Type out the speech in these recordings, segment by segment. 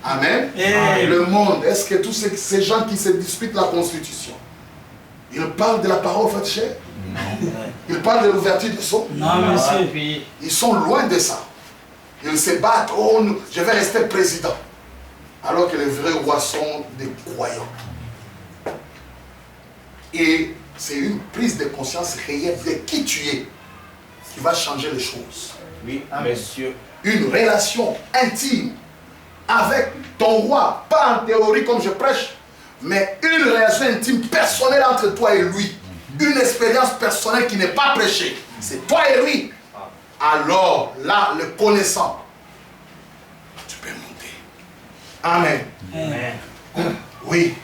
Amen. Le monde, est-ce que tous ces gens qui se disputent la constitution, ils parlent de la parole faite chair? Ils parlent de l'ouverture du sceau? Non, monsieur. Ils sont loin de ça. Ils se battent, oh, je vais rester président. Alors que les vrais rois sont des croyants. Et c'est une prise de conscience réelle de qui tu es qui va changer les choses. Oui, monsieur. Une relation intime avec ton roi, pas en théorie comme je prêche, mais une relation intime personnelle entre toi et lui. Une expérience personnelle qui n'est pas prêchée. C'est toi et lui. Alors, là, le connaissant, tu peux monter. Amen. Amen. Oui.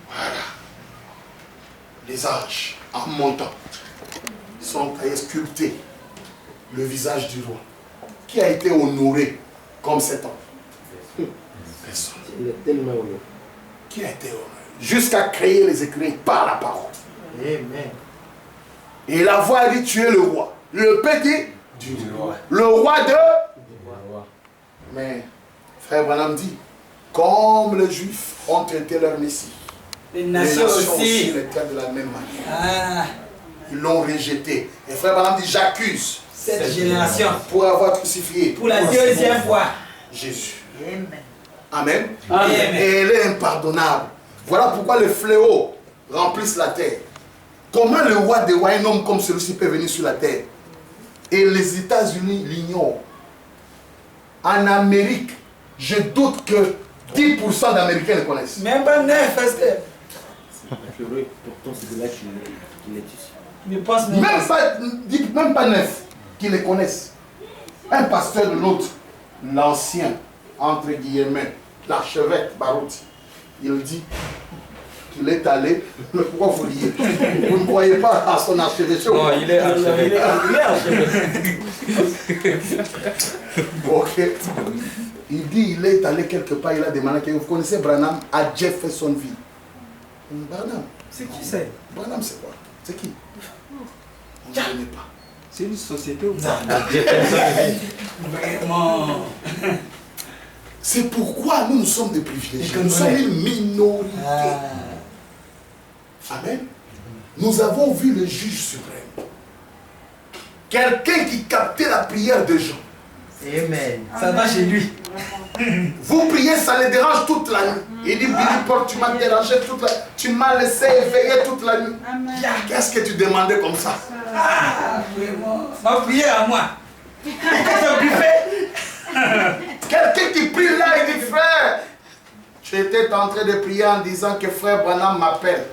Voilà. Les âges, en montant, sont à sculpter le visage du roi. Qui a été honoré comme cet homme? Personne. Il est tellement honoré. Qui a été honoré? Jusqu'à créer les écrits par la parole. Amen. Et la voix a dit, tu es le roi. Le petit du roi. Le roi de... Mais, frère Branham dit, comme les Juifs ont traité leur Messie, Les nations aussi. le traitent de la même manière. Ah, Ils l'ont rejeté. Et frère Branham dit, j'accuse cette génération. pour avoir crucifié Pour la deuxième fois. Jésus. Amen. Amen. Amen. Et elle est impardonnable. Voilà pourquoi les fléaux remplissent la terre. Comment le roi des rois, un homme comme celui-ci peut venir sur la terre? Et les États-Unis l'ignorent. En Amérique, je doute que 10% d'Américains le connaissent. Même pas 9, Esther. Pourtant, c'est de là qu'il est ici. Je pense même Même pas 9 qui les connaissent. Un pasteur de l'autre, l'ancien, entre guillemets, l'archevêque Barouti, il dit qu'il est allé. Pourquoi vous riez? Vous ne croyez pas à son archevêque? Non, il est archevêque. Ok. Il dit il est allé quelque part, il a demandé que vous connaissez Branham à Jeffersonville. Branham. C'est qui c'est? Branham c'est quoi? C'est qui? On ne connaît pas. C'est une société ou pas? Vraiment. C'est pourquoi nous sommes des privilégiés. Et Nous sommes une minorité. Amen. Nous avons vu le juge suprême. Quelqu'un qui captait la prière de Jean. Amen. Ça va chez lui. Vous priez, ça les dérange toute la nuit. Il dit, Billy Paul, tu m'as dérangé toute la nuit. Tu m'as laissé éveiller toute la nuit. Qu'est-ce que tu demandais comme ça? Ah, vraiment. Va prier à moi. Qu'est-ce que tu fais? Quelqu'un qui prie là, il dit, frère, tu étais en train de prier en disant que frère Branham m'appelle.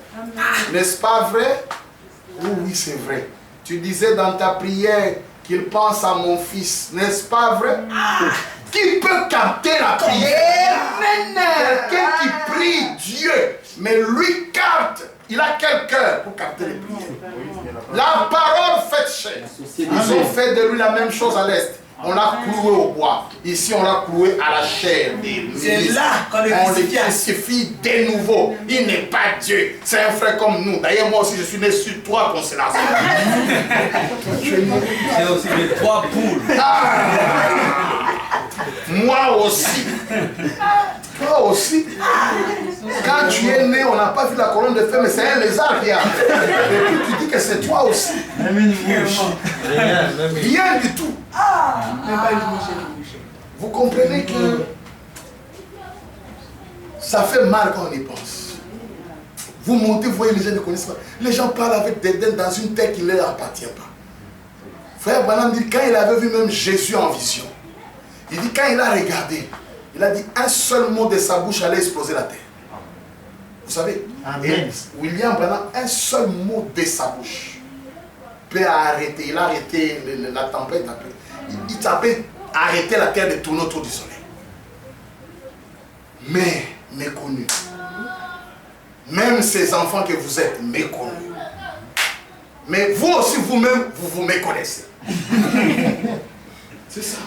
N'est-ce pas vrai? Oui, c'est vrai. Tu disais dans ta prière qu'il pense à mon fils. N'est-ce pas vrai? Qui peut capter la prière? Quelqu'un qui prie Dieu, mais lui capte. Il a quel cœur pour capter les prières? La parole faite chair. Ils ont fait de lui la même chose à l'Est. On l'a cloué au bois. Ici, on l'a cloué à la chair. C'est là qu'on le On le crucifie. crucifie de nouveau. Il n'est pas Dieu. C'est un frère comme nous. D'ailleurs, moi aussi, je suis né sur 3 constellations. C'est aussi les 3 poules. Moi aussi. Toi aussi. Quand tu es né, on n'a pas vu la colonne de feu, mais c'est un lézard qui a. Et puis tu dis que c'est toi aussi. Rien du tout. Vous comprenez que ça fait mal quand on y pense. Vous montez, vous voyez, les gens ne connaissent pas. Les gens parlent avec dédain dans une terre qui ne leur appartient pas. Frère Branham dit, quand il avait vu même Jésus en vision, il dit, quand il a regardé, il a dit, un seul mot de sa bouche allait exploser la terre. Vous savez, et William Branham, un seul mot de sa bouche peut arrêter. Il a arrêté la tempête. Il avait arrêté la terre de tourner autour du soleil. Mais méconnu. Même ces enfants que vous êtes méconnus. Mais vous aussi, vous-même, vous vous méconnaissez. C'est ça.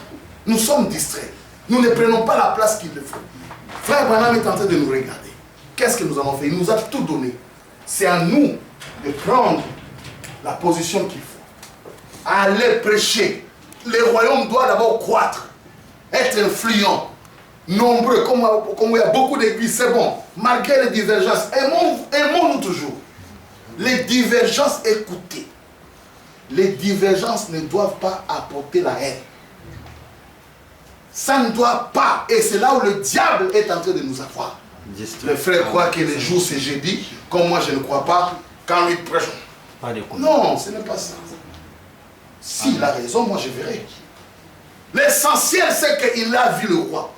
Nous sommes distraits. Nous ne prenons pas la place qu'il le faut. Frère Branham est en train de nous regarder. Qu'est-ce que nous avons fait? Il nous a tout donné. C'est à nous de prendre la position qu'il faut. Aller prêcher. Le royaume doit d'abord croître, être influent. nombreux, comme il y a beaucoup d'églises, c'est bon. Malgré les divergences, aimons-nous toujours. Les divergences, écoutez. Les divergences ne doivent pas apporter la haine. Ça ne doit pas. Et c'est là où le diable est en train de nous avoir. Le frère croit que les jours c'est jeudi, comme moi je ne crois pas, quand lui prêche. Non, ce n'est pas ça. S'il a raison, moi je verrai. L'essentiel c'est qu'il a vu le roi.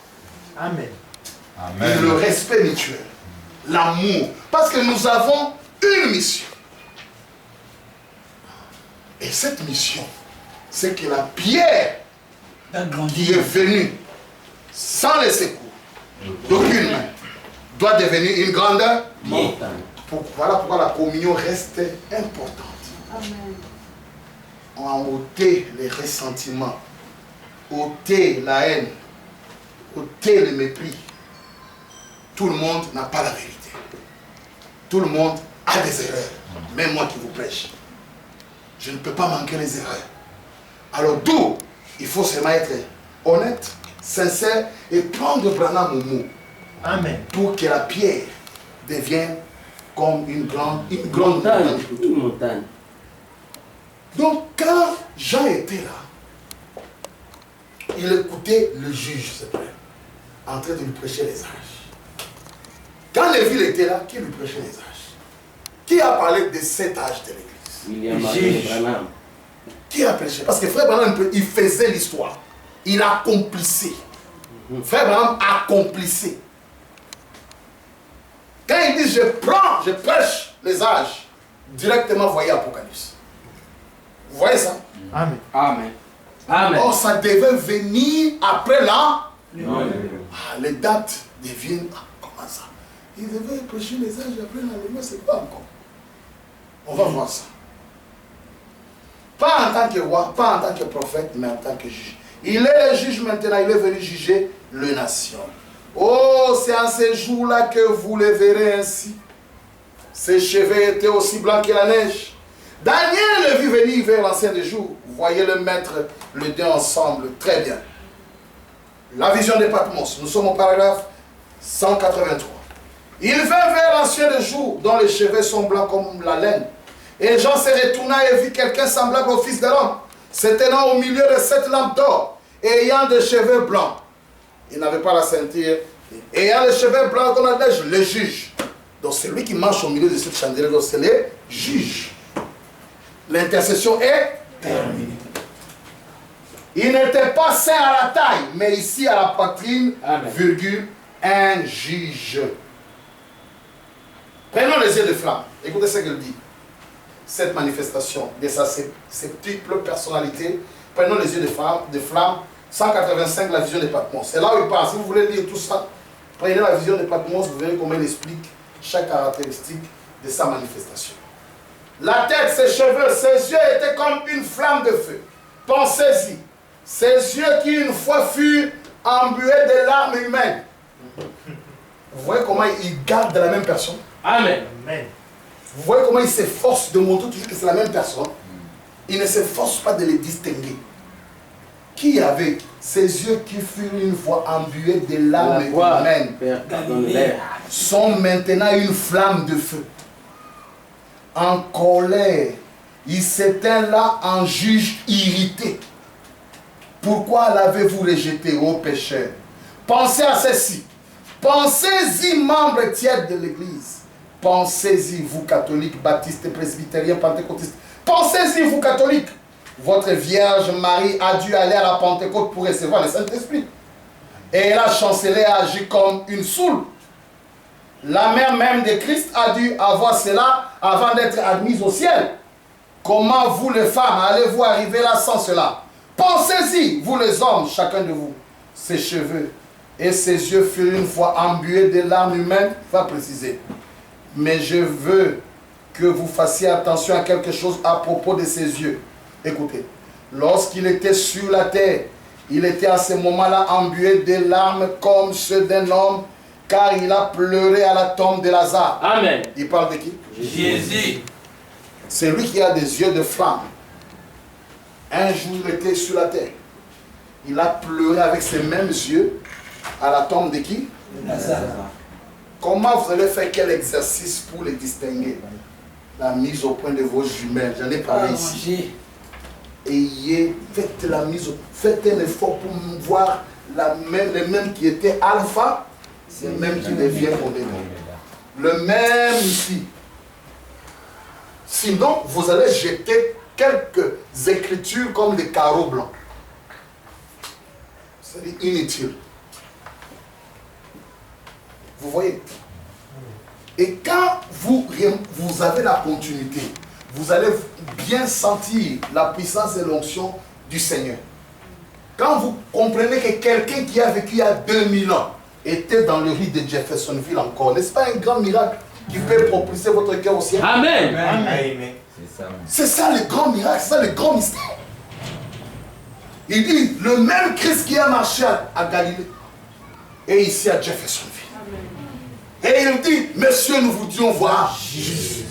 Amen. Et le respect mutuel, l'amour. Parce que nous avons une mission. Et cette mission, c'est que la pierre qui est venue sans les secours d'aucune main doit devenir une grande montagne. Voilà pourquoi la communion reste importante. Amen. On a ôté les ressentiments, ôté la haine, ôté le mépris. Tout le monde n'a pas la vérité. Tout le monde a des erreurs. Même moi qui vous prêche. Je ne peux pas manquer les erreurs. Alors d'où il faut seulement être honnête, sincère et prendre Branham au mot. Amen. Pour que la pierre devienne comme une grande Montagne. montagne. Une montagne. Donc quand Jean était là, il écoutait le juge, c'est vrai, en train de lui prêcher les âges. Quand Lévi était là, qui lui prêchait les âges? Qui a parlé de cet âge de l'église? William Marion Branham. Qui a prêché? Parce que Frère Branham, il faisait l'histoire. Il accomplissait. Frère Branham accomplissait. Quand il dit je prêche les âges, directement voyez Apocalypse. Vous voyez ça? Amen. Amen. Amen. Or, ça devait venir après là. Non. Ah, les dates deviennent. Ah, comment ça? Il devait prêcher les âges après l'enlèvement, c'est pas encore. On va voir ça. Pas en tant que roi, pas en tant que prophète, mais en tant que juge. Il est le juge maintenant, il est venu juger les nations. Oh, c'est en ces jours-là que vous les verrez ainsi. Ses cheveux étaient aussi blancs que la neige. Daniel le vit venir vers l'ancien des jours. Vous voyez le mettre les deux ensemble, très bien. La vision de Patmos, nous sommes au paragraphe 183. Il vint vers l'ancien des jours, dont les cheveux sont blancs comme la laine. Et Jean se retourna et vit quelqu'un semblable au Fils de l'homme, se tenant au milieu de 7 lampes d'or, ayant des cheveux blancs. Il n'avait pas la ceinture. Ayant les cheveux blancs comme la neige, le juge. Donc c'est lui qui marche au milieu de cette chandelière, donc c'est le juge. L'intercession est terminée. Il n'était pas saint à la taille, mais ici à la poitrine, virgule, un juge. Prenons les yeux de flamme. Écoutez ce qu'il dit. Cette manifestation de sa septuple personnalité. Prenons les yeux de flamme. 185, la vision de Patmos. C'est là où il parle. Si vous voulez lire tout ça, prenez la vision de Patmos, vous verrez comment il explique chaque caractéristique de sa manifestation. La tête, ses cheveux, ses yeux étaient comme une flamme de feu. Pensez-y. Ses yeux qui une fois furent embués de larmes humaines. Vous voyez comment il garde la même personne? Amen. Amen. Vous voyez comment il s'efforce de montrer toujours que c'est la même personne? Il ne s'efforce pas de les distinguer. Qui avait ses yeux qui furent une fois embués de larmes humaines sont maintenant une flamme de feu. En colère, il s'éteint là en juge irrité. Pourquoi l'avez-vous rejeté, ô pécheur? Pensez à ceci. Pensez-y, membres tièdes de l'Église. Pensez-y, vous catholiques, baptistes, presbytériens, pentecôtistes. Pensez-y, vous catholiques. Votre Vierge Marie a dû aller à la Pentecôte pour recevoir le Saint-Esprit. Et elle a chancelé et agi comme une soule. La mère même de Christ a dû avoir cela avant d'être admise au ciel. Comment vous les femmes allez-vous arriver là sans cela? Pensez-y, vous les hommes, chacun de vous. Ses cheveux et ses yeux furent une fois embués de larmes humaines, va préciser. Mais je veux que vous fassiez attention à quelque chose à propos de ses yeux. Écoutez, lorsqu'il était sur la terre, il était à ce moment-là embué de larmes comme ceux d'un homme, car il a pleuré à la tombe de Lazare. Amen. Il parle de qui? Jésus. C'est lui qui a des yeux de flamme. Un jour, il était sur la terre. Il a pleuré avec ses mêmes yeux à la tombe de qui? Lazare. Comment vous allez faire quel exercice pour les distinguer? La mise au point de vos jumelles, j'en ai parlé ici. Faites la mise, faites un effort pour voir les mêmes qui étaient alpha, c'est le même qui devient oméga. Le même ici. Sinon, vous allez jeter quelques écritures comme des carreaux blancs. C'est inutile. Vous voyez? Et quand vous avez la continuité, vous allez bien sentir la puissance et l'onction du Seigneur. Quand vous comprenez que quelqu'un qui a vécu il y a 2000 ans était dans le rite de Jeffersonville encore, n'est-ce pas un grand miracle qui peut propulser votre cœur au ciel? Amen. Amen. C'est ça le grand miracle, c'est ça le grand mystère. Il dit, le même Christ qui a marché à Galilée et ici à Jeffersonville. Et il dit, messieurs, nous voulions voir Jésus.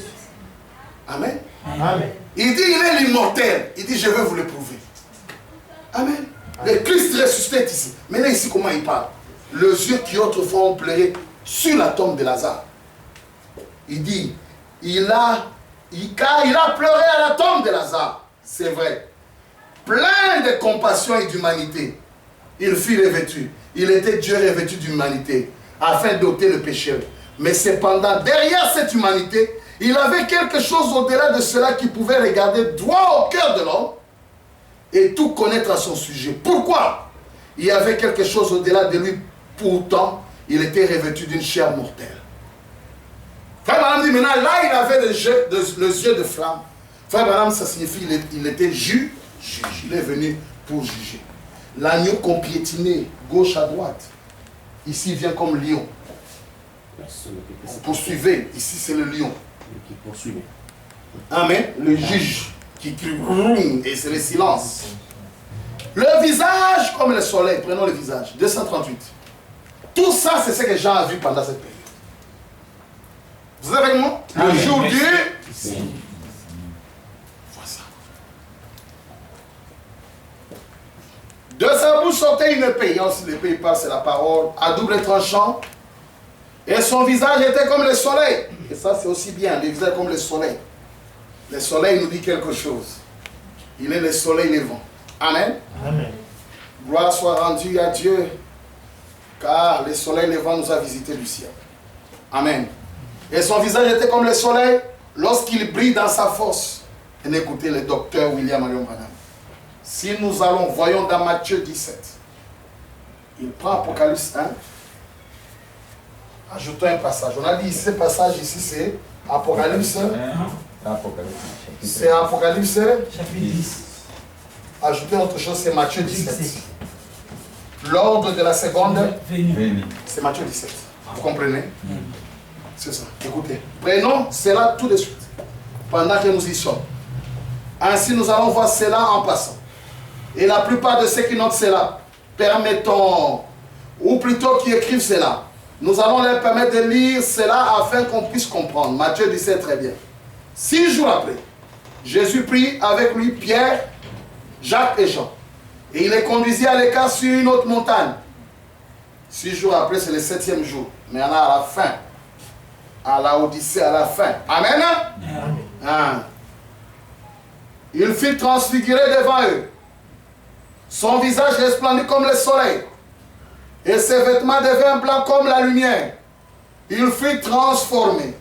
Amen. Amen. Il dit, il est l'immortel. Il dit, je vais vous le prouver. Amen. Le Christ ressuscité est ici. Maintenant, ici, comment il parle? Les yeux qui autrefois ont pleuré sur la tombe de Lazare. Il dit, car il a pleuré à la tombe de Lazare. C'est vrai. Plein de compassion et d'humanité. Il fut revêtu. Il était Dieu revêtu d'humanité, afin d'ôter le péché. Mais cependant, derrière cette humanité, il avait quelque chose au-delà de cela qui pouvait regarder droit au cœur de l'homme et tout connaître à son sujet. Pourquoi? Il y avait quelque chose au-delà de lui, pourtant, il était revêtu d'une chair mortelle. Frère Branham dit maintenant, là, il avait les yeux de flamme. Frère Branham, ça signifie qu'il était juge. Il est venu pour juger. L'agneau qu'on piétinait, gauche à droite. Ici, il vient comme lion. Vous poursuivez. Ici, c'est le lion. Qui poursuit. Amen. Le juge qui crie et c'est le silence. Le visage comme le soleil. Prenons le visage. 238. Tout ça, c'est ce que Jean a vu pendant cette période. Vous êtes avec moi? Le jour du... Voilà ça. De sa bouche sortait une épée. Il y a aussi l'épée, il parle, c'est la parole, à double tranchant. Et son visage était comme le soleil. Et ça, c'est aussi bien, le visage comme le soleil. Le soleil nous dit quelque chose. Il est le soleil levant. Amen. Amen. Gloire soit rendue à Dieu, car le soleil levant nous a visité du ciel. Amen. Et son visage était comme le soleil lorsqu'il brille dans sa force. Et écoutez le docteur William Marion Branham. Si nous allons, voyons dans Matthieu 17. Il prend Apocalypse 1. Ajoutons un passage. On a dit ce passage ici, c'est Apocalypse. C'est Apocalypse. Chapitre 10. Ajoutez autre chose, c'est Matthieu 17. L'ordre de la seconde, c'est Matthieu 17. Vous comprenez? C'est ça. Écoutez. Prenons cela tout de suite. Pendant que nous y sommes. Ainsi, nous allons voir cela en passant. Et la plupart de ceux qui notent cela, permettons, ou plutôt qui écrivent cela, nous allons leur permettre de lire cela afin qu'on puisse comprendre. Matthieu 17, très bien. 6 jours après, Jésus prit avec lui Pierre, Jacques et Jean. Et il les conduisit à l'écart sur une autre montagne. 6 jours après, c'est le 7e jour. Mais on a à la fin. À la Odyssée, à la fin. Amen. Amen. Ah. Il fut transfiguré devant eux. Son visage resplendit comme le soleil. Et ses vêtements devinrent blancs comme la lumière. Il fut transformé.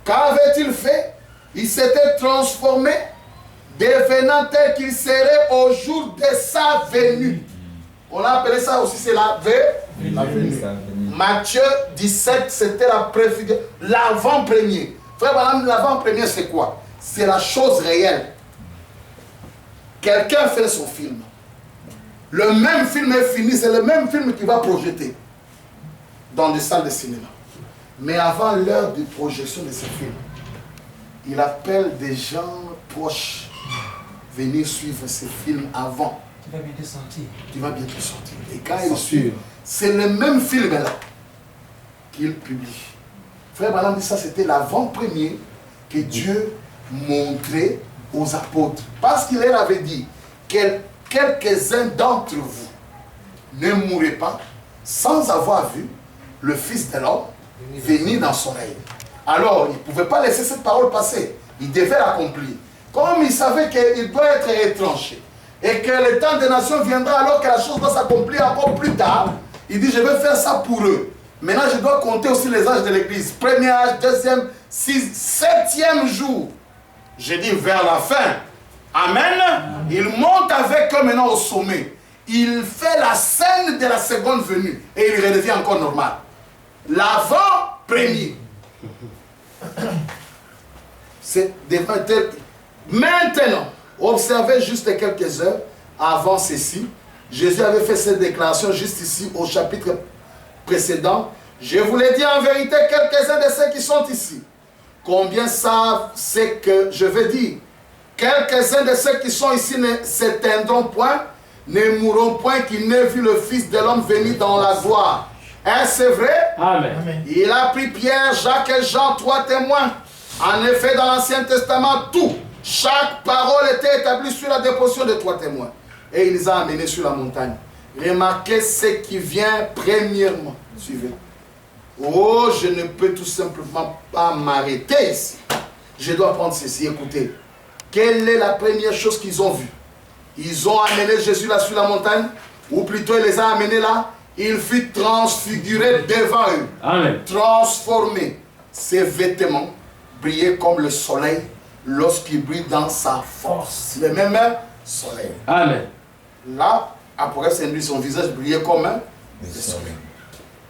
Qu'avait-il fait? Il s'était transformé, devenant tel qu'il serait au jour de sa venue. On a appelé ça aussi, c'est la venue. Matthieu 17, c'était la préfiguration, l'avant-premier. Frère Branham, l'avant-premier, c'est quoi? C'est la chose réelle. Quelqu'un fait son film. Le même film est fini, c'est le même film qu'il va projeter dans des salles de cinéma. Mais avant l'heure de projection de ce film, il appelle des gens proches venir suivre ce film avant. Tu vas bientôt sortir. Tu vas bientôt sortir. Et quand il suit, c'est le même film là qu'il publie. Frère Branham dit ça, c'était l'avant-premier que Dieu montrait aux apôtres. Parce qu'il leur avait dit, quelques-uns d'entre vous ne mourrez pas sans avoir vu le Fils de l'homme venir dans son règne. Alors, il ne pouvait pas laisser cette parole passer. Il devait l'accomplir. Comme il savait qu'il doit être retranché et que le temps des nations viendra alors que la chose doit s'accomplir encore plus tard, il dit, je vais faire ça pour eux. Maintenant, je dois compter aussi les âges de l'église. Premier âge, deuxième, septième jour. J'ai dit vers la fin. Amen. Il monte avec eux maintenant au sommet. Il fait la scène de la seconde venue. Et il redevient encore normal. L'avant-premier. C'est devant. Maintenant, observez juste quelques heures avant ceci. Jésus avait fait cette déclaration juste ici au chapitre précédent. Je vous l'ai dit en vérité, quelques-uns de ceux qui sont ici. Combien savent ce que je veux dire? Quelques-uns de ceux qui sont ici ne s'éteindront point, ne mourront point, qui n'aient vu le Fils de l'homme venir dans la gloire. Est-ce vrai? Amen. Il a pris Pierre, Jacques et Jean, 3 témoins. En effet, dans l'Ancien Testament, tout, chaque parole était établie sur la déposition de 3 témoins. Et il les a amenés sur la montagne. Remarquez ce qui vient premièrement. Suivez. Oh, je ne peux tout simplement pas m'arrêter ici. Je dois prendre ceci. Écoutez. Quelle est la première chose qu'ils ont vue? Ils ont amené Jésus là sur la montagne, ou plutôt il les a amenés là. Il fut transfiguré devant eux. Amen. Transformé. Ses vêtements brillaient comme le soleil lorsqu'il brille dans sa force. Le même soleil. Amen. Là, après c'est lui, son visage brillait comme le soleil.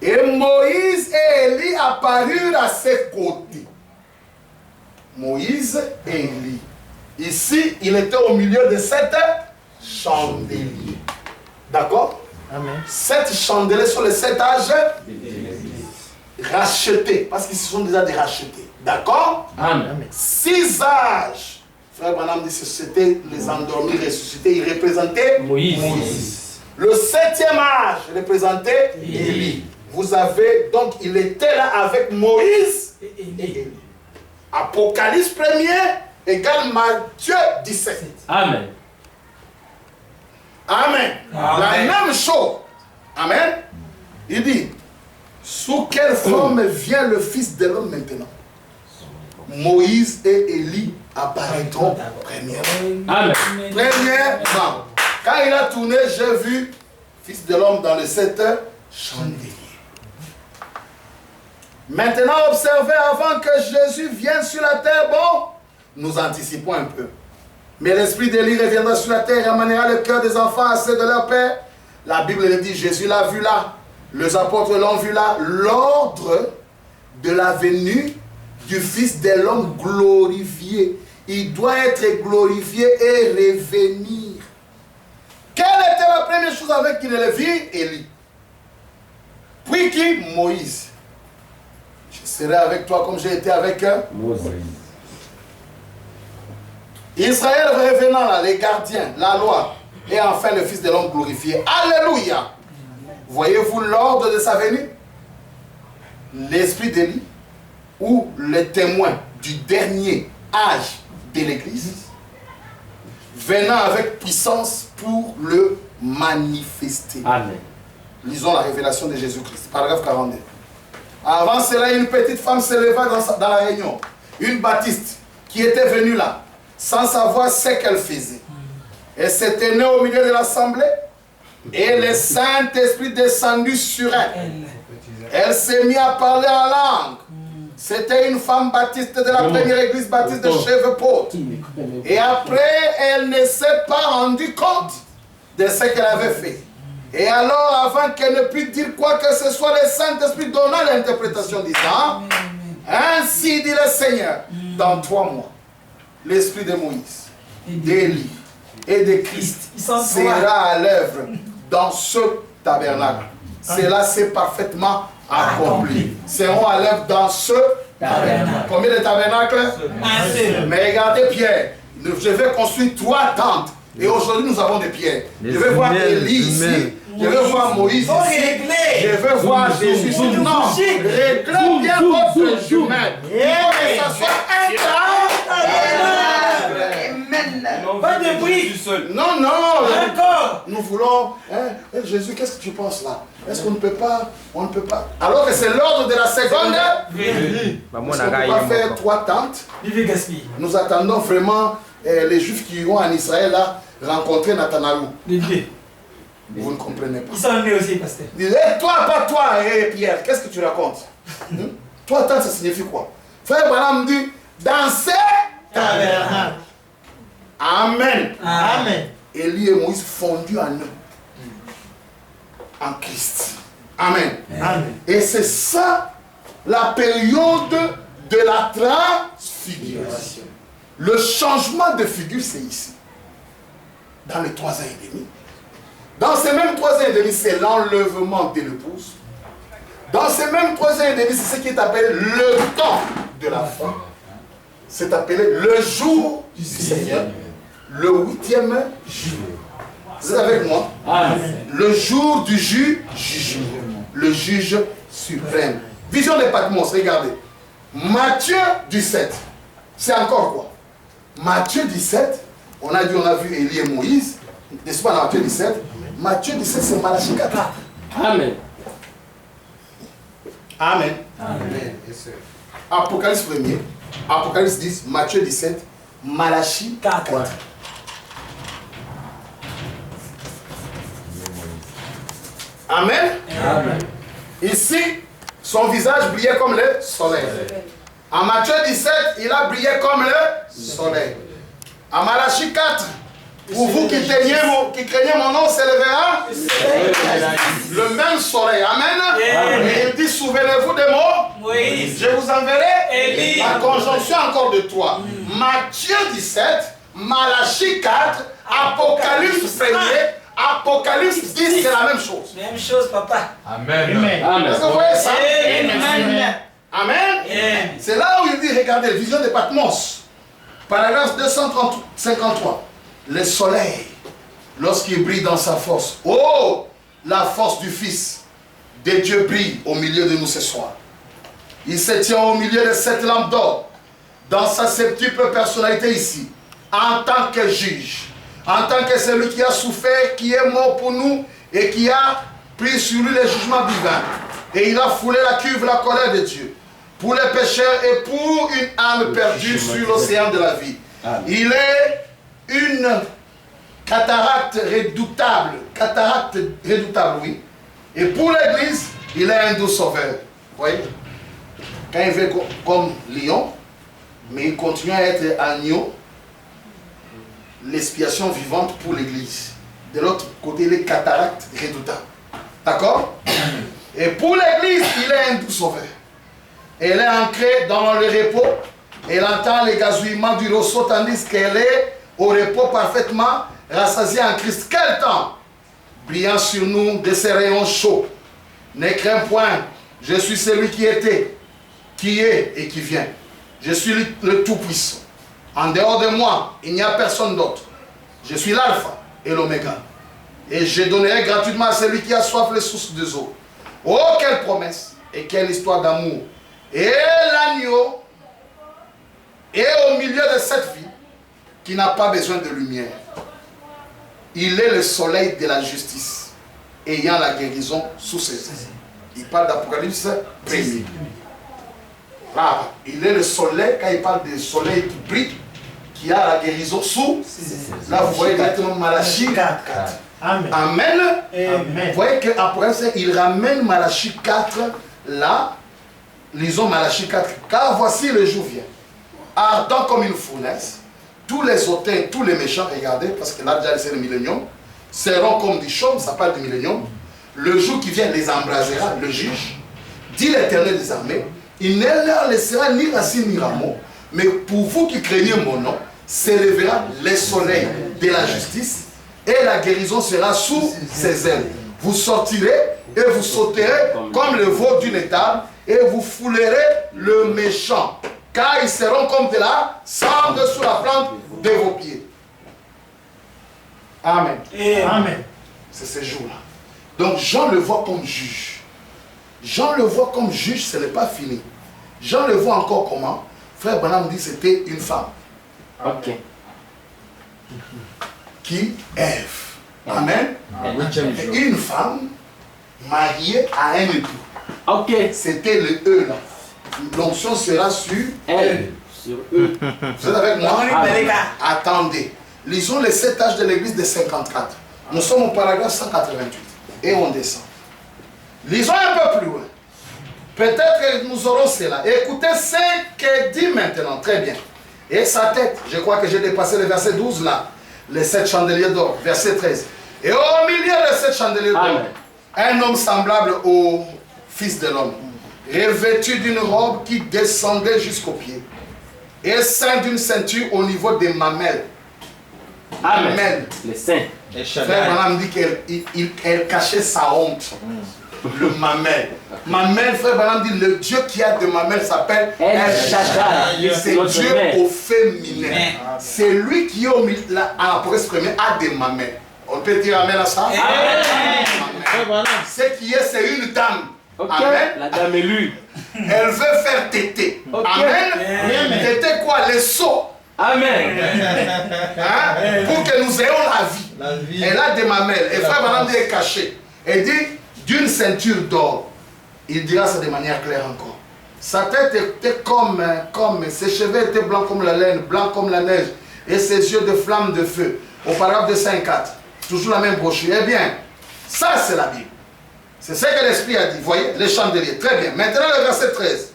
Et Moïse et Élie apparurent à ses côtés. Moïse et Élie. Ici, il était au milieu de 7 chandeliers. D'accord? Amen. 7 chandeliers sur les 7 âges rachetés. Parce qu'ils sont déjà des rachetés. D'accord? Amen. 6 âges. Frère Branham dit que c'était les endormis ressuscités. Il représentait Moïse. Le 7e âge représentait Élie. Vous avez, donc il était là avec Moïse et Élie. Apocalypse 1er égale Matthieu 17. Amen. Amen. La même chose. Amen. Il dit, sous quelle forme vient le Fils de l'homme maintenant? Moïse et Élie apparaîtront premièrement. Amen. Premièrement. Quand il a tourné, j'ai vu Fils de l'homme dans le 7 chandeliers. Maintenant, observez avant que Jésus vienne sur la terre. Bon, nous anticipons un peu. Mais l'esprit d'Élie reviendra sur la terre et ramènera le cœur des enfants à ceux de leur père. La Bible le dit, Jésus l'a vu là. Les apôtres l'ont vu là. L'ordre de la venue du Fils de l'homme glorifié. Il doit être glorifié et revenir. Quelle était la première chose avec qui il le vit? Élie. Puis qui? Moïse. Je serai avec toi comme j'ai été avec Moïse. Israël revenant là, les gardiens, la loi, et enfin le Fils de l'homme glorifié. Alléluia. Voyez-vous l'ordre de sa venue? L'esprit d'Élie ou le témoin du dernier âge de l'Église venant avec puissance pour le manifester. Amen. Lisons la révélation de Jésus-Christ, paragraphe 42. Avant cela, une petite femme se leva dans la réunion, une baptiste qui était venue là, sans savoir ce qu'elle faisait. Elle s'est tenue au milieu de l'assemblée et le Saint-Esprit descendu sur elle. Elle s'est mise à parler en langue. C'était une femme baptiste de la première église baptiste de Shreveport. Et après, elle ne s'est pas rendue compte de ce qu'elle avait fait. Et alors, avant qu'elle ne puisse dire quoi que ce soit, le Saint-Esprit donna l'interprétation disant, ainsi dit le Seigneur, dans 3 mois, l'esprit de Moïse, d'Élie et de Christ sera à l'œuvre dans ce tabernacle. Cela s'est parfaitement accompli. Seront à l'œuvre dans ce tabernacle. Combien de tabernacles? Un seul. Mais regardez Pierre, je vais construire 3 tentes. Et aujourd'hui nous avons des pierres. Je vais voir Élie ici. Je vais voir Moïse ici. Je vais voir Jésus ici. Non, réglez bien votre chemin. Il faut que ça soit un temps. Amen. Pas de bruit. Non, non. Encore. Nous voulons... Hein, Jésus, qu'est-ce que tu penses là? Est-ce qu'on ne peut pas? On ne peut pas. Alors que c'est l'ordre de la seconde. Oui. On ne peut pas faire 3 tentes. Vivez gaspille. Nous attendons vraiment les Juifs qui iront en Israël là, rencontrer Nathanaël. Vous ne comprenez pas. Ils sont nés aussi, pasteur. Toi, pas toi, Pierre, qu'est-ce que tu racontes? Toi, tente, ça signifie quoi? Frère Branham dit, dans ces tabernacles. Amen. Amen. Élie et Moïse fondus en eux. En Christ. Amen. Amen. Et c'est ça la période de la transfiguration. Le changement de figure, c'est ici. Dans les 3 ans et demi. Dans ces mêmes 3 ans et demi, c'est l'enlèvement de l'épouse. Dans ces mêmes 3 ans et demi, c'est ce qui est appelé le temps de la fin. C'est appelé le jour du Seigneur. Le 8e jour. Vous êtes avec moi? Amen. Le jour du jugement. Le juge suprême. Vision des Patmos, regardez. Matthieu 17. C'est encore quoi? Matthieu 17, on a vu Élie et Moïse. N'est-ce pas dans Matthieu 17? Matthieu 17, c'est Malachie 4. Amen. Amen. Amen. Apocalypse 1er, Apocalypse 10, Matthieu 17, Malachie 4. Amen. Amen. Ici, son visage brillait comme le soleil. En Matthieu 17, il a brillé comme le soleil. En Malachie 4, pour vous qui craignez mon nom, s'élèvera le même soleil. Amen. Et il dit, souvenez-vous des mots. Moïse. Je vous enverrai Élie. la conjonction encore de 3. Matthieu 17, Malachie 4, Apocalypse 1er, Apocalypse 10, c'est la même chose. Même chose, papa. Amen. Amen. Est-ce que vous voyez ça? Amen. Amen. C'est là où il dit, regardez, vision de Patmos. Paragraphe 253. Le soleil, lorsqu'il brille dans sa force. Oh, la force du Fils de Dieu brille au milieu de nous ce soir. Il se tient au milieu de 7 lampes d'or, dans sa septuple personnalité ici, en tant que juge, en tant que celui qui a souffert, qui est mort pour nous et qui a pris sur lui les jugements divins. Et il a foulé la cuve, la colère de Dieu, pour les pécheurs et pour une âme perdue sur l'océan de la vie. Il est une cataracte redoutable, oui. Et pour l'Église, il est un doux sauveur. Vous voyez? Quand il fait comme lion, mais il continue à être agneau, l'expiation vivante pour l'Église. De l'autre côté, il est cataracte redoutable. D'accord? Et pour l'Église, il est un doux sauveur. Elle est ancrée dans le repos. Elle entend les gazouillements du ressaut tandis qu'elle est au repos parfaitement rassasiée en Christ. Quel temps? Brillant sur nous de ses rayons chauds. Ne crains point, je suis celui qui était, qui est et qui vient. Je suis le Tout-Puissant. En dehors de moi, il n'y a personne d'autre. Je suis l'alpha et l'oméga. Et je donnerai gratuitement à celui qui a soif les sources des eaux. Oh, quelle promesse et quelle histoire d'amour. Et l'agneau est au milieu de cette vie qui n'a pas besoin de lumière. Il est le soleil de la justice, ayant la guérison sous ses ailes. Il parle d'Apocalypse 1er. Là, il est le soleil, quand il parle du soleil qui brille, qui a la guérison sous ses ailes. Là, vous voyez directement Malachie 4. Amen. Amen. Vous voyez qu'après ça, il ramène Malachie 4 là. Lisons Malachie 4. Car voici le jour vient, ardent comme une fournaise. Tous les hautains, tous les méchants, regardez, parce que là déjà c'est le millénium, seront comme du chaume, ça parle du millénium. Le jour qui vient les embrasera, le juge, dit l'Éternel des armées, il ne leur laissera ni racine ni rameau, mais pour vous qui craignez mon nom, s'élèvera le soleil de la justice, et la guérison sera sous ses ailes. Vous sortirez et vous sauterez comme le veau d'une étable, et vous foulerez le méchant, car ils seront comme de la cendre sous la plante de vos pieds. Amen. Amen. C'est ce jour-là. Donc Jean le voit comme juge. Jean le voit comme juge, ce n'est pas fini. Jean le voit encore comment? Frère Branham dit que c'était une femme. Ok. qui Ève. Amen. Elle. Une femme mariée à un époux. Ok. C'était le E là. L'onction sera sur Elle. Sur eux. Vous êtes avec moi? Amen. Attendez. Lisons les 7 âges de l'église de 54. Nous sommes au paragraphe 188. Et on descend. Lisons un peu plus loin. Peut-être que nous aurons cela. Écoutez ce que dit maintenant. Très bien. Et sa tête. Je crois que j'ai dépassé le verset 12 là. Les 7 chandeliers d'or. Verset 13. Et au milieu de 7 chandeliers d'or, un homme semblable au Fils de l'homme, revêtu d'une robe qui descendait jusqu'aux pieds, et ceint d'une ceinture au niveau des mamelles. Amen. Les saints. Frère Branham dit qu'elle cachait sa honte. Le mamelle. Mamelle, frère Branham dit, le Dieu qui a des mamelles s'appelle El Shaddai. C'est Dieu au féminin. C'est lui qui au milieu, en Apocalypse 1er a des mamelles. On peut dire amen à ça? Amen. Ce qui est, c'est une dame. Ok. Amen. La dame élue. Elle veut faire tété. Ok. Amen. Tété quoi? Les seaux. Amen. Hein? Pour que nous ayons la vie. Elle a des mamelles. Et frère Branham dit, est caché. Elle dit, d'une ceinture d'or. Il dira ça de manière claire encore. Sa tête était comme ses cheveux étaient blancs comme la laine, blancs comme la neige, et ses yeux de flammes de feu. Au paragraphe 204. Toujours la même brochure. Eh bien, ça c'est la Bible. C'est ce que l'Esprit a dit. Vous voyez, les chandeliers. Très bien. Maintenant le verset 13.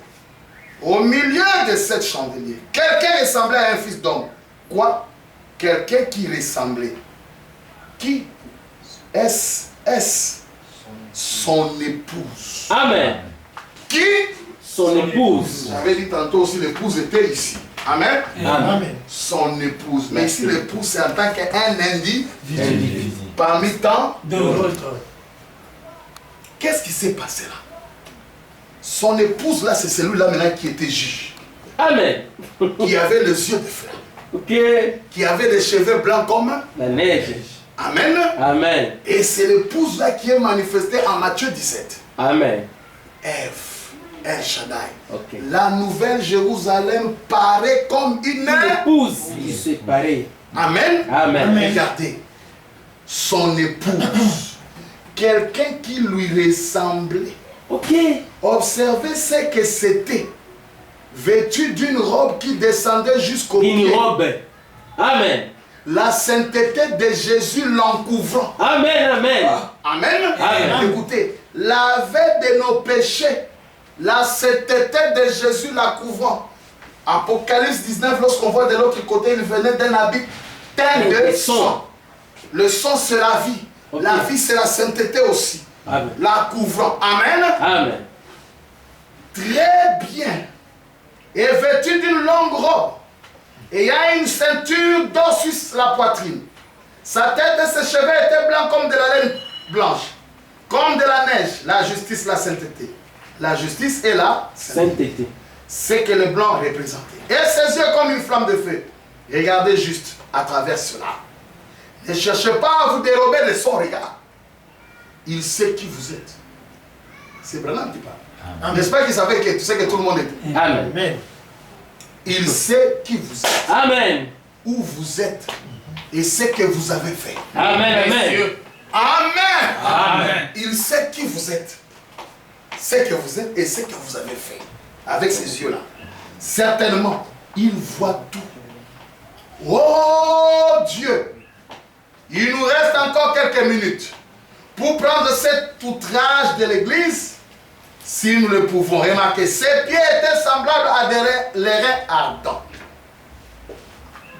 Au milieu de cette chandelier, quelqu'un ressemblait à un fils d'homme. Quoi? Quelqu'un qui ressemblait. Qui? Est-ce son épouse? Amen. Qui? Son épouse. J'avais dit tantôt aussi, l'épouse était ici. Amen. Amen. Son épouse. Mais ici, l'épouse, c'est en tant qu'un individu. Parmi tant d'autres. Qu'est-ce qui s'est passé là? Son épouse là, c'est celui-là maintenant qui était juge. Amen. Qui avait les yeux de flamme. Ok. Qui avait les cheveux blancs comme la neige. Amen. Amen. Et c'est l'épouse là qui est manifestée en Matthieu 17. Amen. Ève, El Shaddai. Ok. La nouvelle Jérusalem paraît comme une épouse séparée. Amen. Amen. Regardez, son épouse, quelqu'un qui lui ressemblait. Ok. Observez ce que c'était. Vêtu d'une robe qui descendait jusqu'au pied. Une robe. Amen. La sainteté de Jésus l'encouvrant. Amen, amen. Amen. Amen. Écoutez, laver de nos péchés, la sainteté de Jésus la couvrant. Apocalypse 19, lorsqu'on voit de l'autre côté, il venait d'un habit teint de sang. Le sang, c'est la vie. Okay. La vie, c'est la sainteté aussi. Amen. La couvrant. Amen. Amen. Très bien. Et vêtu d'une longue robe. Et il y a une ceinture d'or sur la poitrine. Sa tête et ses cheveux étaient blancs comme de la laine blanche. Comme de la neige. La justice, la sainteté. La justice et la sainteté. C'est que le blanc représentait. Et ses yeux comme une flamme de feu. Regardez juste à travers cela. Ne cherchez pas à vous dérober de son regard. Il sait qui vous êtes. C'est Branham qui parle. N'est-ce pas qu'il savait que tu sais que tout le monde était? Amen. Amen. Il sait qui vous êtes. Amen. Où vous êtes. Et ce que vous avez fait. Amen. Amen. Amen. Amen. Il sait qui vous êtes. Ce que vous êtes et ce que vous avez fait. Avec ces yeux-là. Certainement, il voit tout. Oh Dieu. Il nous reste encore quelques minutes pour prendre cet outrage de l'église, si nous le pouvons. Remarquez, ses pieds étaient semblables à des reins ardents.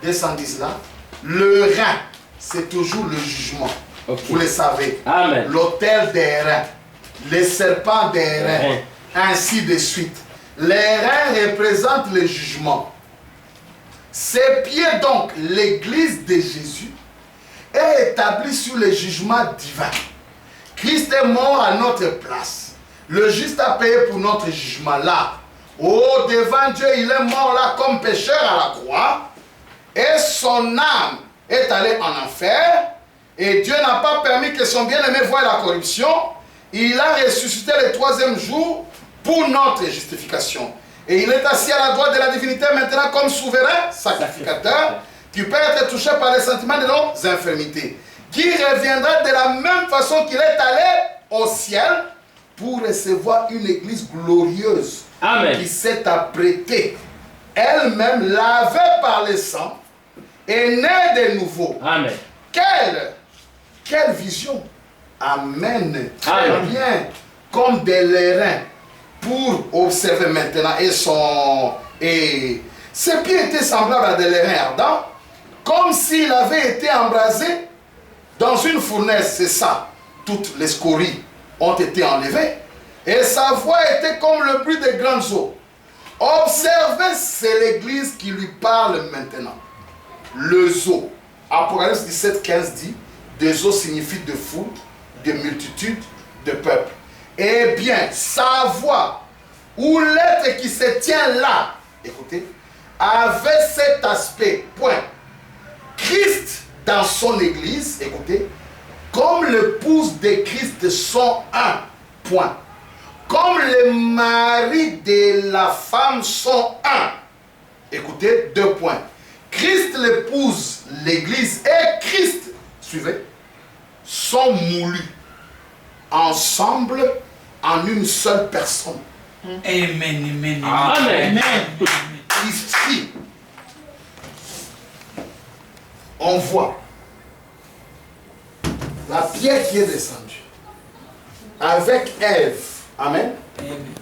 210 là. Le rein, c'est toujours le jugement. Okay. Vous le savez. Amen. L'autel des reins, les serpents des reins, ainsi de suite. Les reins représentent le jugement. Ses pieds donc, l'église de Jésus, est établie sur le jugement divin. Christ est mort à notre place. Le juste a payé pour notre jugement là. Oh, devant Dieu, il est mort là comme pécheur à la croix. Et son âme est allée en enfer. Et Dieu n'a pas permis que son bien-aimé voie la corruption. Il a ressuscité le 3e jour pour notre justification. Et il est assis à la droite de la divinité maintenant comme souverain sacrificateur, qui peut être touché par les sentiments de nos infirmités, qui reviendra de la même façon qu'il est allé au ciel pour recevoir une église glorieuse. Amen. Qui s'est apprêtée, elle-même lavée par le sang et née de nouveau. Amen. Quelle vision. Amen. Très Amen. bien. Comme des lérins pour observer maintenant. Et ses pieds étaient semblables à des lérins ardents, comme s'il avait été embrasé dans une fournaise. C'est ça. Toutes les scories ont été enlevées. Et sa voix était comme le bruit des grandes eaux. Observez, c'est l'église qui lui parle maintenant. Le zoo. Apocalypse 17, 15 dit, des eaux signifie de foule, de multitude, de peuple. Eh bien, sa voix, ou l'être qui se tient là, écoutez, avait cet aspect, point. Christ dans son église, écoutez, comme l'épouse de Christ sont un, point. Comme le mari de la femme sont un. Écoutez, 2 points. Christ l'épouse, l'église et Christ, suivez, sont moulus ensemble en une seule personne. Amen. Amen. Ici, on voit la pierre qui est descendue avec Ève. Amen.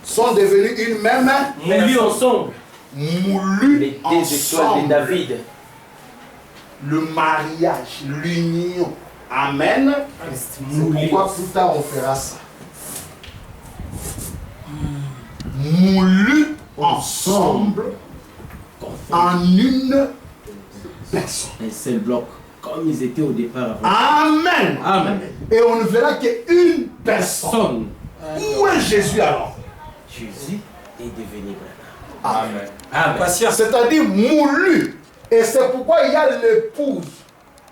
Sont devenus une même. Moulus ensemble. Moulus Les 2 étoiles ensemble. de David. Le mariage, l'union. Amen. C'est pourquoi plus tard on fera ça. Moulus ensemble en une personne. Un seul bloc, comme ils étaient au départ. Amen. Amen. Et on ne verra qu'une personne. Son. Où est Jésus alors? Jésus est devenu Branham. Amen. Amen. Patience. C'est-à-dire moulu. Et c'est pourquoi il y a l'épouse.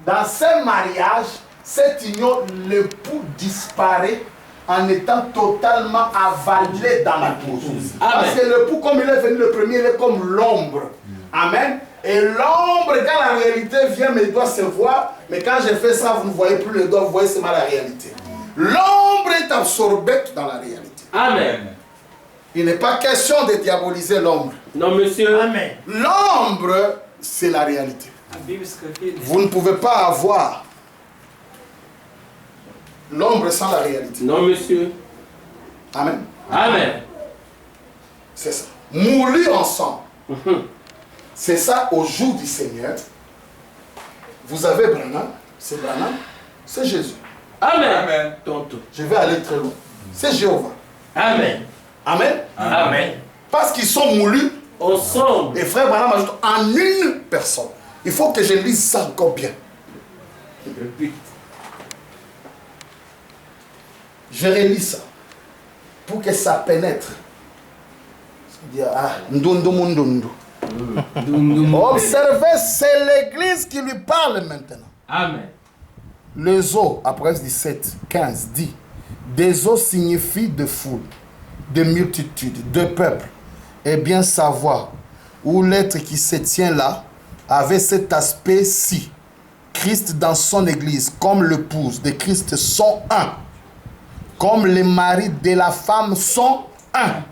Dans ce mariage, cette union, l'époux disparaît en étant totalement avalé dans la cause. Parce que l'époux, comme il est venu le premier, il est comme l'ombre. Amen. Et l'ombre, quand la réalité vient, mais il doit se voir. Mais quand je fais ça, vous ne voyez plus le doigt, vous voyez seulement la réalité. L'ombre est absorbée dans la réalité. Amen. Il n'est pas question de diaboliser l'ombre. Non, monsieur. Amen. L'ombre, c'est la réalité. Vous ne pouvez pas avoir l'ombre sans la réalité. Non, monsieur. Amen. Amen. C'est ça. Moulus ensemble. C'est ça au jour du Seigneur. Vous avez Branham, c'est Jésus. Amen. Tonton. Je vais aller très loin. C'est Jéhovah. Amen. Amen. Amen. Parce qu'ils sont moulus. Ensemble. Et frère Branham ajoute en une personne. Il faut que je lise ça encore bien. Je relis ça pour que ça pénètre. Observez, c'est l'église qui lui parle maintenant. Amen. Les eaux, après 17, 15, dit, des eaux signifient de foule, de multitude, de peuple. Et bien savoir où l'être qui se tient là avait cet aspect-ci. Christ dans son église, comme l'épouse de Christ sont un. Comme les maris de la femme sont un.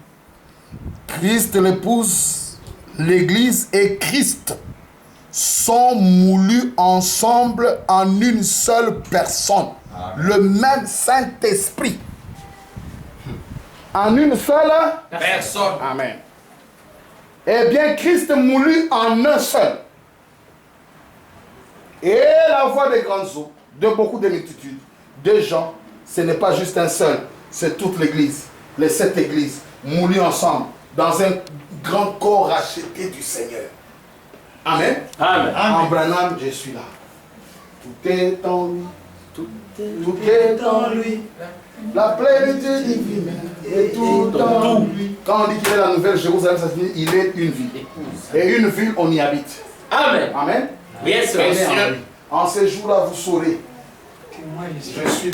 Christ l'épouse, l'église et Christ sont moulus ensemble en une seule personne. Amen. Le même Saint-Esprit. En une seule personne. Amen. Eh bien, Christ moulu en un seul. Et la voix des grandes eaux, de beaucoup de multitudes, de gens, ce n'est pas juste un seul, c'est toute l'église, les 7 églises, moulues ensemble, dans un grand corps racheté du Seigneur. Amen. Amen. En Branham, je suis là. Tout est en lui. Tout est en lui. La plénitude divine est tout en lui. Quand on dit qu'il est la nouvelle Jérusalem, ça signifie il est une ville. Et une ville, on y habite. Amen. Amen. Yes, Bien en ce jour-là, vous saurez. Je suis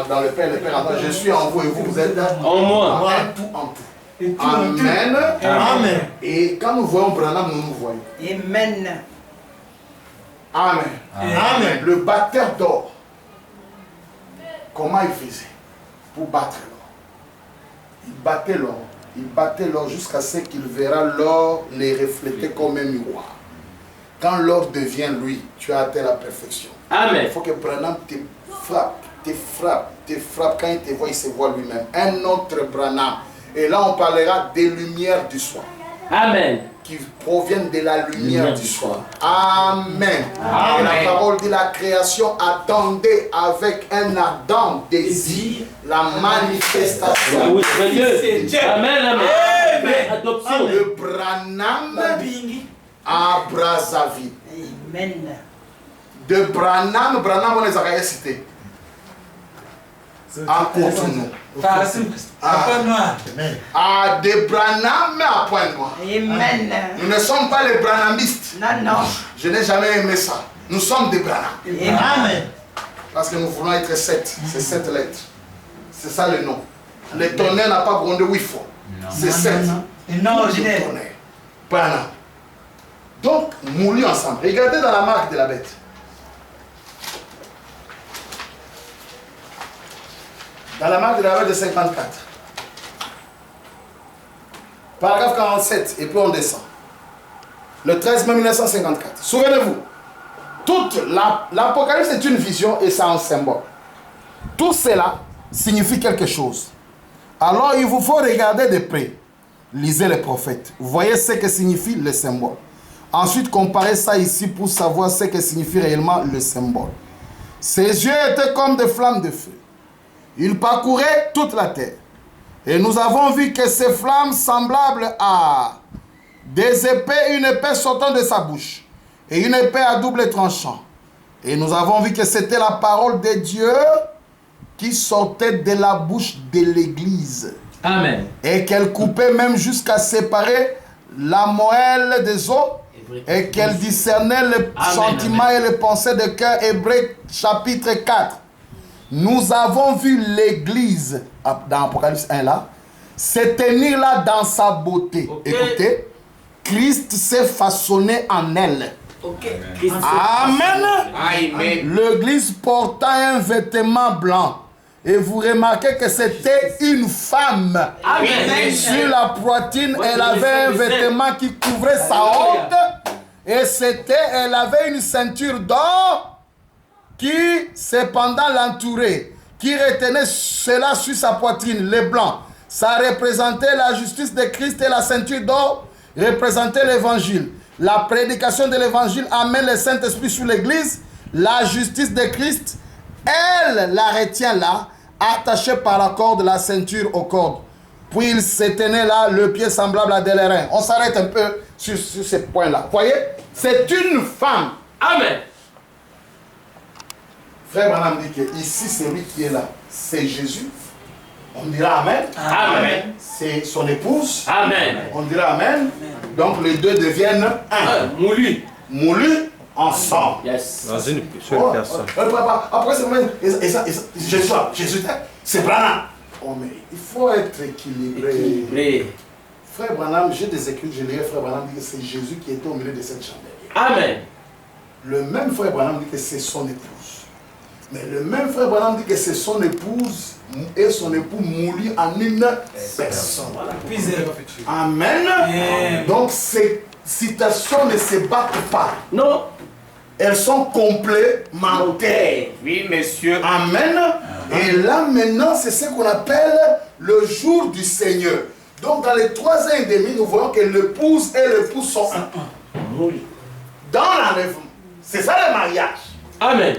dans le Père, le Père en moi. Je suis en vous et vous, vous êtes en moi. En tout, en tout. Amen. Amen. Et quand nous voyons Branham, nous nous voyons. Amen. Amen. Amen. Le batteur d'or, comment il faisait pour battre l'or? Il battait l'or jusqu'à ce qu'il verra l'or les refléter comme un miroir. Quand l'or devient lui, tu as atteint la perfection. Amen. Il faut que Branham te frappe. Quand il te voit, il se voit lui-même. Un autre Branham. Et là, on parlera des lumières du soir. Amen. Qui proviennent de la lumière du soir. Amen. Et la parole dit la création attendait avec un ardent désir la manifestation. Oui, c'est Dieu. Amen, amen. Adoption. De Branham à Brazzaville. Amen. De Branham, on les a cités. À Cotonou. À de Branham à Pointe-Noire. Amen. Nous ne sommes pas les Branhamistes. Non. Je n'ai jamais aimé ça. Nous sommes des Branham. Amen. Parce que nous voulons être 7. C'est 7 lettres. C'est ça le nom. Le tonnerre n'a pas grondé 8 fois. C'est 7. Non, je n'ai. Branham. Donc, moulus ensemble. Regardez dans la marque de la bête. Dans la marque de la bête de 54. Paragraphe 47. Et puis on descend. Le 13 mai 1954. Souvenez-vous. Toute l'Apocalypse est une vision et c'est un symbole. Tout cela signifie quelque chose. Alors il vous faut regarder de près. Lisez les prophètes. Voyez ce que signifie le symbole. Ensuite, comparez ça ici pour savoir ce que signifie réellement le symbole. Ses yeux étaient comme des flammes de feu. Il parcourait toute la terre. Et nous avons vu que ces flammes semblables à des épées, une épée sortant de sa bouche. Et une épée à double tranchant. Et nous avons vu que c'était la parole de Dieu qui sortait de la bouche de l'Église. Amen. Et qu'elle coupait même jusqu'à séparer la moelle des os. Et qu'elle discernait les sentiments et les pensées de cœur. Hébreux chapitre 4. Nous avons vu l'Église, dans Apocalypse 1 là, se tenir là dans sa beauté. Okay. Écoutez, Christ s'est façonné en elle. Okay. Amen. Amen. L'Église portant un vêtement blanc. Et vous remarquez que c'était une femme. Amen. Sur la poitrine, elle avait un vêtement qui couvrait sa honte. Et elle avait une ceinture d'or qui, cependant, l'entourait, qui retenait cela sur sa poitrine, le blanc. Ça représentait la justice de Christ et la ceinture d'or représentait l'évangile. La prédication de l'évangile amène le Saint-Esprit sur l'église. La justice de Christ, elle la retient là, attachée par la corde, la ceinture aux cordes. Puis il se tenait là, le pied semblable à des reins. On s'arrête un peu sur ce point-là. Voyez, c'est une femme. Amen. Frère Branham dit que ici, celui qui est là, c'est Jésus. On dira Amen. Amen. C'est son épouse. Amen. On dira Amen. Donc les deux deviennent un. Moulu. Moulus ensemble. Yes. Dans une seule personne. Après, c'est Jésus, c'est Branham. Oh, mais il faut être équilibré. Frère Branham, j'ai des écrits, je lirai Frère Branham dit que c'est Jésus qui était au milieu de cette chandelière. Amen. Le même Frère Branham dit que c'est son épouse. Mais le même Frère Branham dit que c'est son épouse et son époux moulus en une personne. Amen. Donc ces citations ne se battent pas. Non. Elles sont complémentaires. Oui, monsieur. Amen. Et là maintenant, c'est ce qu'on appelle le jour du Seigneur. Donc dans les 3 ans et demi, nous voyons que l'épouse et l'époux sont un. Dans l'enlèvement. C'est ça le mariage. Amen.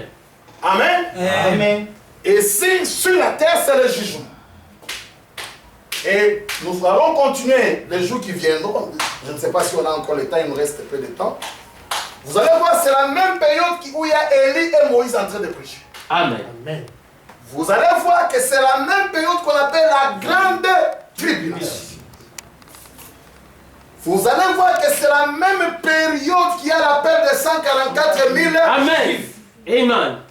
Amen. Amen. Et si sur la terre, c'est le jugement. Et nous allons continuer les jours qui viendront. Je ne sais pas si on a encore le temps, il nous reste peu de temps. Vous allez voir, c'est la même période où il y a Élie et Moïse en train de prêcher. Amen. Vous allez voir que c'est la même période qu'on appelle la grande tribulation. Vous allez voir que c'est la même période qui a l'appel de 144 000. Amen. Amen.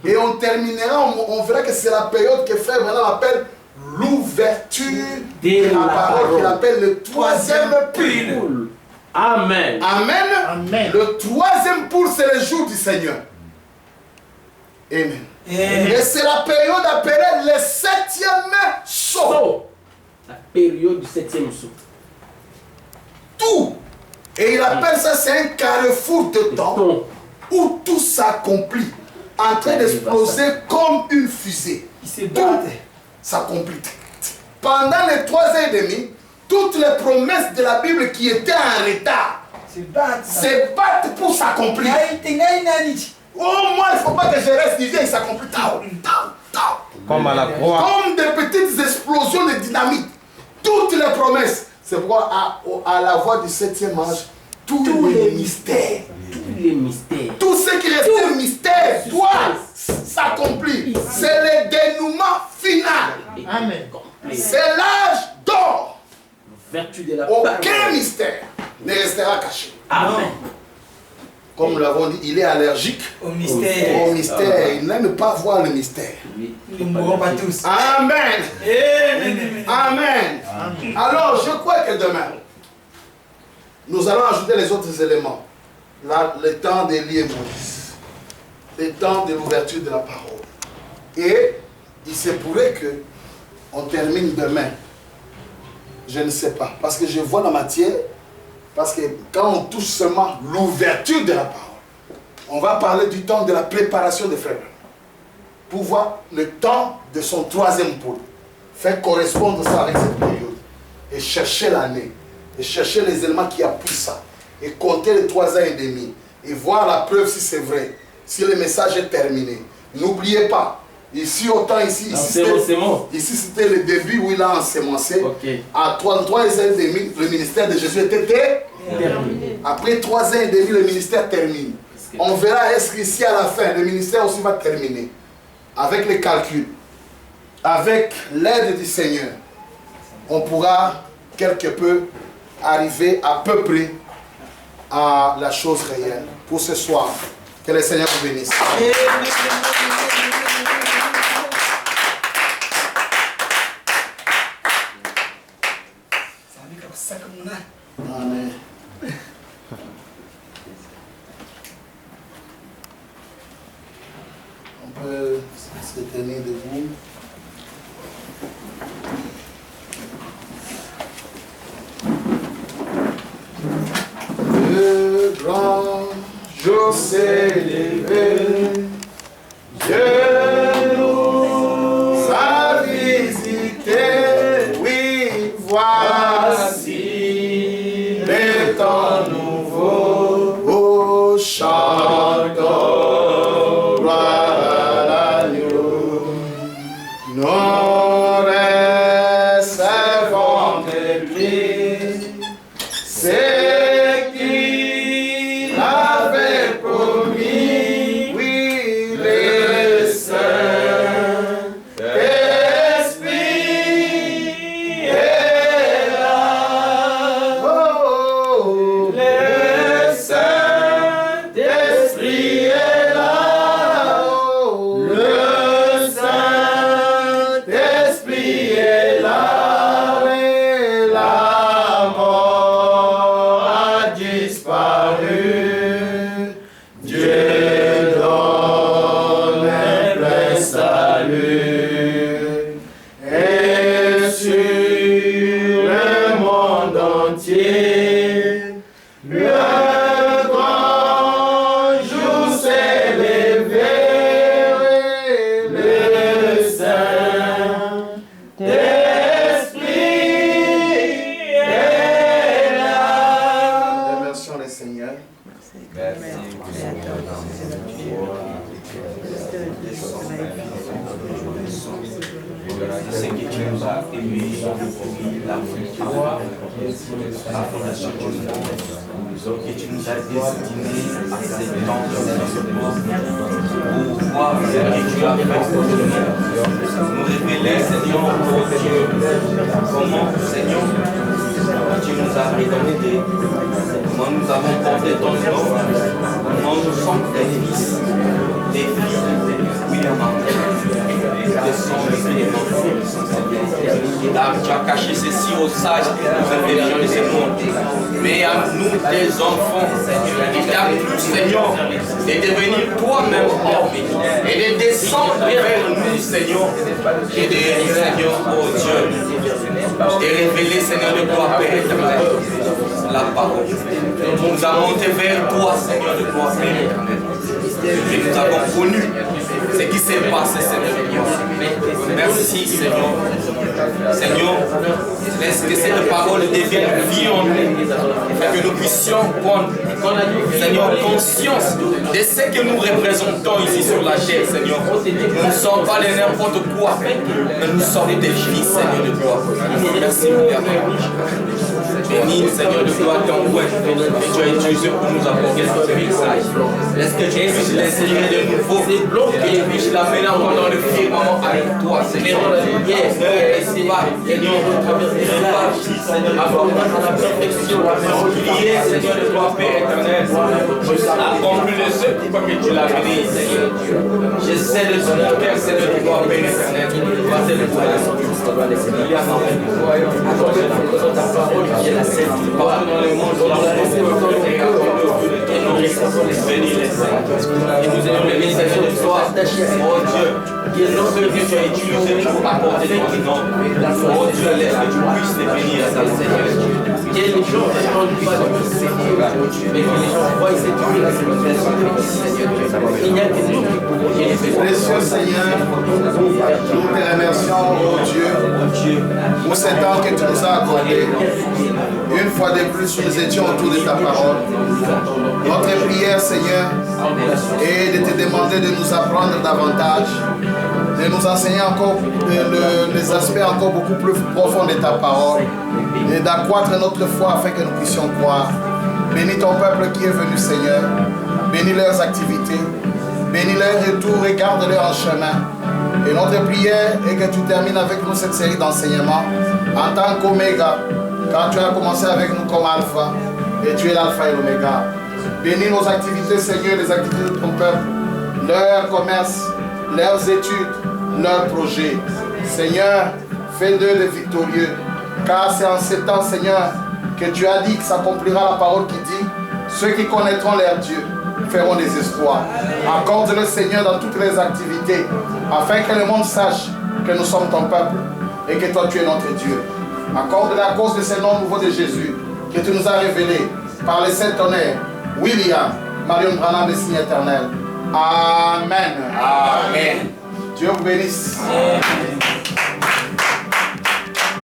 Et on terminera, on verra que c'est la période que Frère Branham appelle l'ouverture de la parole, qu'il appelle le 3e pile. Amen. Amen. Amen. Le troisième pour, c'est le jour du Seigneur. Amen. Et c'est la période appelée le 7e saut. La période du 7e saut. Tout. Et il appelle ça, c'est un carrefour de temps où tout s'accomplit. En train d'exploser comme une fusée. Il se bat. S'accomplit. Pendant les 3 ans et demi, toutes les promesses de la Bible qui étaient en retard Se bat. se battent pour s'accomplir. Au moins, il ne faut pas que je reste, il vient, il s'accomplit. Comme à la croix. Comme des petites explosions de dynamite. Toutes les promesses. C'est pourquoi à la voix du 7e âge, tous les mystères. Tous les mystères. Tout ce qui restait mystère doit s'accomplir. C'est le dénouement final. Amen. C'est l'âge d'or. Vertu de la parole. Aucun mystère ne restera caché. Amen. Comme nous l'avons dit, il est allergique Au mystère. au mystère. Il n'aime pas voir le mystère. Nous ne mourrons pas tous. Amen. Amen. Alors, je crois que demain, nous allons ajouter les autres éléments. Là, le temps d'Élie et Moïse. Le temps de l'ouverture de la parole. Et il se pourrait que on termine demain. Je ne sais pas. Parce que je vois la matière. Parce que quand on touche seulement l'ouverture de la parole, on va parler du temps de la préparation des frères. Pour voir le temps de son 3e pôle. Faire correspondre ça avec cette période. Et chercher l'année. Et chercher les éléments qui appuient ça. Et compter les 3 ans et demi. Et voir la preuve si c'est vrai. Si le message est terminé. N'oubliez pas. Ici, autant ici. Ici, c'était le début où il a ensemencé. Okay. À 3 ans et demi, le ministère de Jésus était terminé. Après 3 ans et demi, le ministère termine. On verra est-ce qu'ici à la fin, le ministère aussi va terminer. Avec les calculs, avec l'aide du Seigneur, on pourra quelque peu arriver à peu près à la chose réelle. Pour ce soir, que le Seigneur vous bénisse. Amen. On peut se tenir debout. Le grand jour s'est levé, Dieu nous a visité, oui, voici le temps nouveau, au chantons gloire à l'agneau, nous recevons de lui, c'est qu'il avait promis, oui, le Saint-Esprit est là. Oh, le Saint-Esprit est là. Oh, le Saint-Esprit est là. Et la mort a disparu. Dieu donne un plein salut. Et sur le monde entier, le grand jour s'est levé. Le Saint-Esprit est là. Remercions le Seigneur. C'est que tu nous as aimés, la foi, la fondation du monde, que tu nous as destinés à ces temps pour voir ce que tu as fait pour nous révéler, Seigneur, pour Dieu, comment, Seigneur, tu nous as rédemptés, comment nous avons porté ton nom, comment nous sommes des fils, des filles, oui, William Martin, des sons, des éléments, qui t'a tu as caché ceci aux sages et aux intelligents de ce monde. Mais à nous, tes enfants, il t'a plu, Seigneur, de devenir toi-même homme et de descendre vers nous, Seigneur, et de dire, Seigneur, oh Dieu, et révéler, Seigneur, de toi, Père éternel, la parole. Nous avons monté vers toi, Seigneur, de toi, Père éternel. Et nous avons connu ce qui s'est passé, Seigneur. Merci, Seigneur. Seigneur, laisse que cette parole devienne vie en nous, afin que nous puissions prendre, Seigneur, conscience de ce que nous représentons ici sur la terre, Seigneur. Nous ne sommes pas de n'importe quoi, mais nous sommes des fils, Seigneur, de toi. Merci, Père. Bénis, Seigneur, de toi, ton roi, que tu as utilisé pour nous apporter ce message. Laisse que tu puisses l'insérer de nouveau et puisses l'amener encore dans le firmament avec toi, Seigneur. Seigneur, apporte à la perfection, prier, Seigneur, de toi, Père éternel, accomplis le seul pourquoi que tu l'as béni, Seigneur. J'essaie de ton cœur, Seigneur, de toi, Père éternel, partout dans le monde, dans le et nous restons bénis les saints. Et nous ayons le message de toi, oh Dieu, qui est notre Dieu, tu as utilisé pour apporter ton nom. Oh Dieu, laisse que tu puisses les bénir, Seigneur. Que les gens n'entendent pas de Seigneur, mais que les gens voient cette manifestation de Seigneur. Il n'y a que nous qui pouvons les faire. Précieux Seigneur, nous te remercions, oh Dieu, pour ce temps que tu nous as accordé. Une fois de plus, nous étions autour de ta parole. Notre prière, Seigneur, est de te demander de nous apprendre davantage, de nous enseigner encore les aspects encore beaucoup plus profonds de ta parole et d'accroître notre foi afin que nous puissions croire. Bénis ton peuple qui est venu, Seigneur. Bénis leurs activités. Bénis leur retour et garde-les en chemin. Et notre prière est que tu termines avec nous cette série d'enseignements en tant qu'Oméga, car tu as commencé avec nous comme Alpha et tu es l'Alpha et l'Oméga. Bénis nos activités, Seigneur, les activités de ton peuple, leur commerce, leurs études, leurs projets. Seigneur, fais d'eux des victorieux, car c'est en ces temps, Seigneur, que tu as dit que s'accomplira la parole qui dit « Ceux qui connaîtront leur Dieu feront des espoirs. » Accorde-le, Seigneur, dans toutes les activités, afin que le monde sache que nous sommes ton peuple et que toi, tu es notre Dieu. Accorde-le à cause de ce nom nouveau de Jésus que tu nous as révélé par les saints tonnerres, William, Marion Branham, le signe éternel. Amen. Amen. Dieu vous bénisse. Amen.